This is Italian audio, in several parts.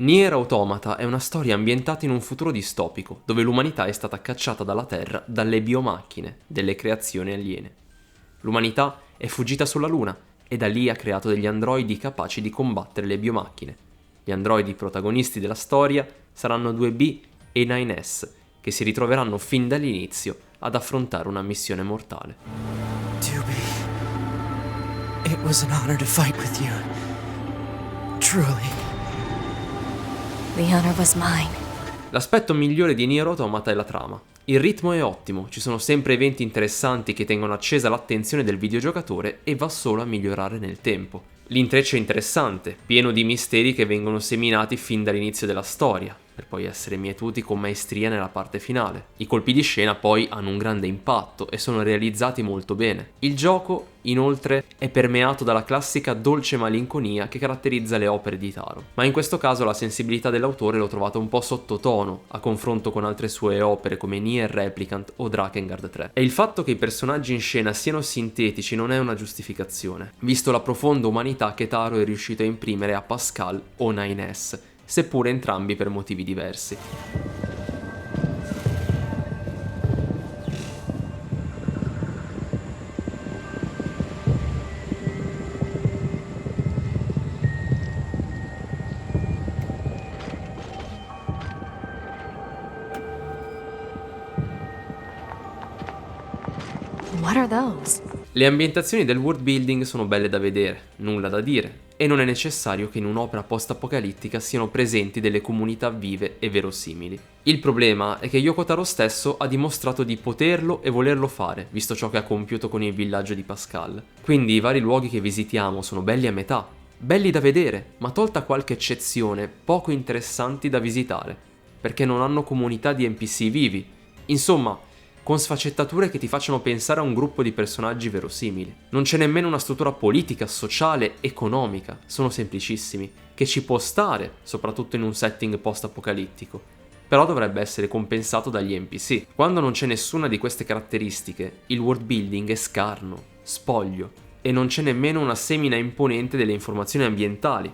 Nier Automata è una storia ambientata in un futuro distopico, dove l'umanità è stata cacciata dalla Terra dalle biomacchine, delle creazioni aliene. L'umanità è fuggita sulla Luna e da lì ha creato degli androidi capaci di combattere le biomacchine. Gli androidi protagonisti della storia saranno 2B e 9S, che si ritroveranno fin dall'inizio ad affrontare una missione mortale. 2B, it was an honor to fight with you. Truly. The honor was mine. L'aspetto migliore di Nier Automata è la trama. Il ritmo è ottimo, ci sono sempre eventi interessanti che tengono accesa l'attenzione del videogiocatore e va solo a migliorare nel tempo. L'intreccio è interessante, pieno di misteri che vengono seminati fin dall'inizio della storia, per poi essere mietuti con maestria nella parte finale. I colpi di scena poi hanno un grande impatto e sono realizzati molto bene. Il gioco, inoltre, è permeato dalla classica dolce malinconia che caratterizza le opere di Taro, ma in questo caso la sensibilità dell'autore l'ho trovata un po' sottotono a confronto con altre sue opere come Nier Replicant o Drakengard 3. E il fatto che i personaggi in scena siano sintetici non è una giustificazione, visto la profonda umanità che Taro è riuscito a imprimere a Pascal o 9S, seppure entrambi per motivi diversi. What are those? Le ambientazioni del world building sono belle da vedere, nulla da dire, e non è necessario che in un'opera post-apocalittica siano presenti delle comunità vive e verosimili. Il problema è che Yoko Taro stesso ha dimostrato di poterlo e volerlo fare, visto ciò che ha compiuto con il villaggio di Pascal. Quindi i vari luoghi che visitiamo sono belli a metà, belli da vedere, ma tolta qualche eccezione, poco interessanti da visitare, perché non hanno comunità di NPC vivi. Insomma, con sfaccettature che ti facciano pensare a un gruppo di personaggi verosimili. Non c'è nemmeno una struttura politica, sociale, economica, sono semplicissimi, che ci può stare, soprattutto in un setting post-apocalittico, però dovrebbe essere compensato dagli NPC. Quando non c'è nessuna di queste caratteristiche, il world building è scarno, spoglio, e non c'è nemmeno una semina imponente delle informazioni ambientali,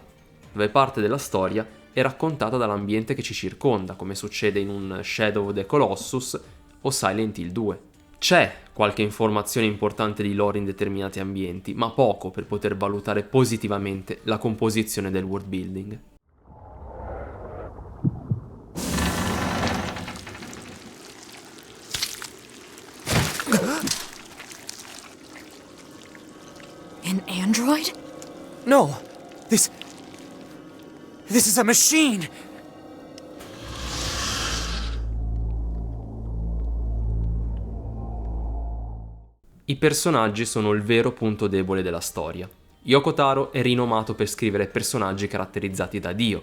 dove parte della storia è raccontata dall'ambiente che ci circonda, come succede in un Shadow of the Colossus o Silent Hill 2. C'è qualche informazione importante di lore in determinati ambienti, ma poco per poter valutare positivamente la composizione del world building. An android? No! This is a machine! I personaggi sono il vero punto debole della storia. Yoko Taro è rinomato per scrivere personaggi caratterizzati da Dio,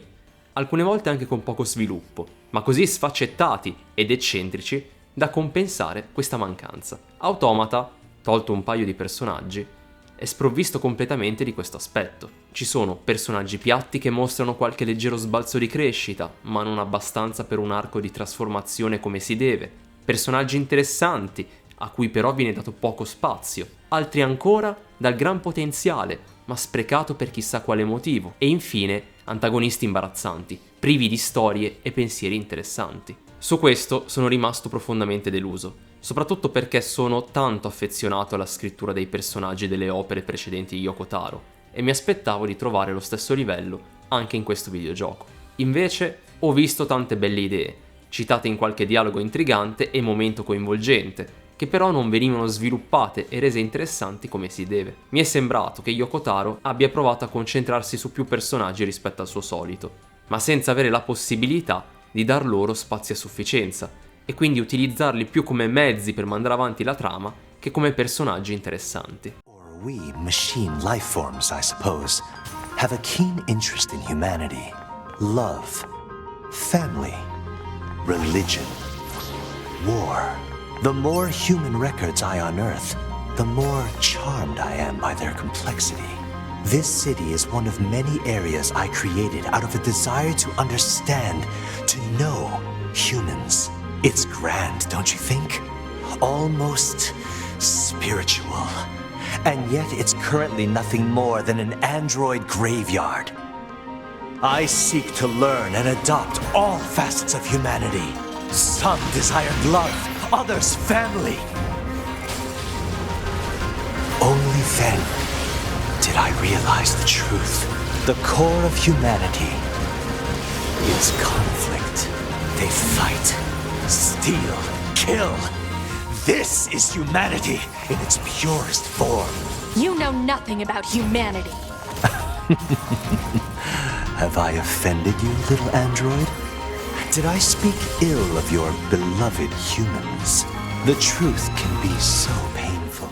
alcune volte anche con poco sviluppo, ma così sfaccettati ed eccentrici da compensare questa mancanza. Automata, tolto un paio di personaggi, è sprovvisto completamente di questo aspetto. Ci sono personaggi piatti che mostrano qualche leggero sbalzo di crescita, ma non abbastanza per un arco di trasformazione come si deve. Personaggi interessanti, a cui però viene dato poco spazio, altri ancora dal gran potenziale, ma sprecato per chissà quale motivo, e infine antagonisti imbarazzanti, privi di storie e pensieri interessanti. Su questo sono rimasto profondamente deluso, soprattutto perché sono tanto affezionato alla scrittura dei personaggi delle opere precedenti di Yoko Taro, e mi aspettavo di trovare lo stesso livello anche in questo videogioco. Invece ho visto tante belle idee, citate in qualche dialogo intrigante e momento coinvolgente, che però non venivano sviluppate e rese interessanti come si deve. Mi è sembrato che Yoko Taro abbia provato a concentrarsi su più personaggi rispetto al suo solito, ma senza avere la possibilità di dar loro spazio a sufficienza, e quindi utilizzarli più come mezzi per mandare avanti la trama che come personaggi interessanti. We machine life forms, I suppose, have a keen interest in humanity, love, family, religion, war. The more human records I unearth, the more charmed I am by their complexity. This city is one of many areas I created out of a desire to understand, to know humans. It's grand, don't you think? Almost spiritual. And yet it's currently nothing more than an android graveyard. I seek to learn and adopt all facets of humanity. Some desired love, others family. Only then did I realize the truth. The core of humanity is conflict. They fight, steal, kill. This is humanity in its purest form. You know nothing about humanity. Have I offended you, little android? Did I speak ill of your beloved humans? The truth can be so painful.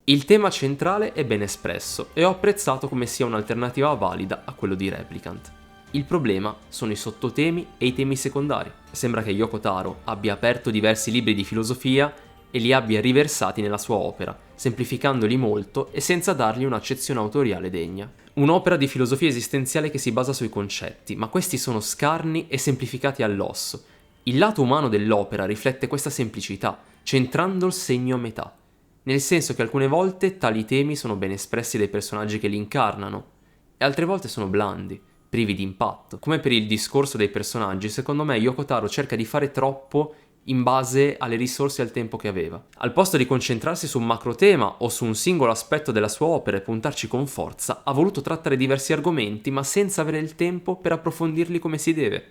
Il tema centrale è ben espresso e ho apprezzato come sia un'alternativa valida a quello di Replicant. Il problema sono i sottotemi e i temi secondari. Sembra che Yoko Taro abbia aperto diversi libri di filosofia e li abbia riversati nella sua opera, semplificandoli molto e senza dargli un'accezione autoriale degna. Un'opera di filosofia esistenziale che si basa sui concetti, ma questi sono scarni e semplificati all'osso. Il lato umano dell'opera riflette questa semplicità, centrando il segno a metà, nel senso che alcune volte tali temi sono ben espressi dai personaggi che li incarnano, e altre volte sono blandi, privi di impatto. Come per il discorso dei personaggi, secondo me Yoko Taro cerca di fare troppo in base alle risorse e al tempo che aveva. Al posto di concentrarsi su un macro tema o su un singolo aspetto della sua opera e puntarci con forza, ha voluto trattare diversi argomenti ma senza avere il tempo per approfondirli come si deve,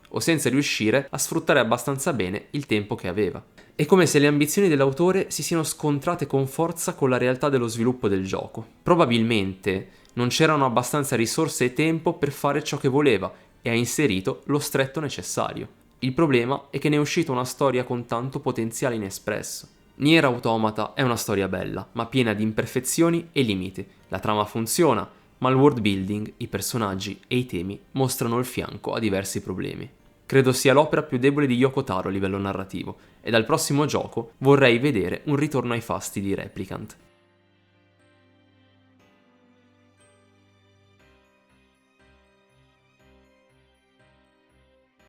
o senza riuscire a sfruttare abbastanza bene il tempo che aveva. È come se le ambizioni dell'autore si siano scontrate con forza con la realtà dello sviluppo del gioco. Probabilmente non c'erano abbastanza risorse e tempo per fare ciò che voleva e ha inserito lo stretto necessario. Il problema è che ne è uscita una storia con tanto potenziale inespresso. Nier Automata è una storia bella, ma piena di imperfezioni e limiti. La trama funziona, ma il world building, i personaggi e i temi mostrano il fianco a diversi problemi. Credo sia l'opera più debole di Yoko Taro a livello narrativo, e dal prossimo gioco vorrei vedere un ritorno ai fasti di Replicant.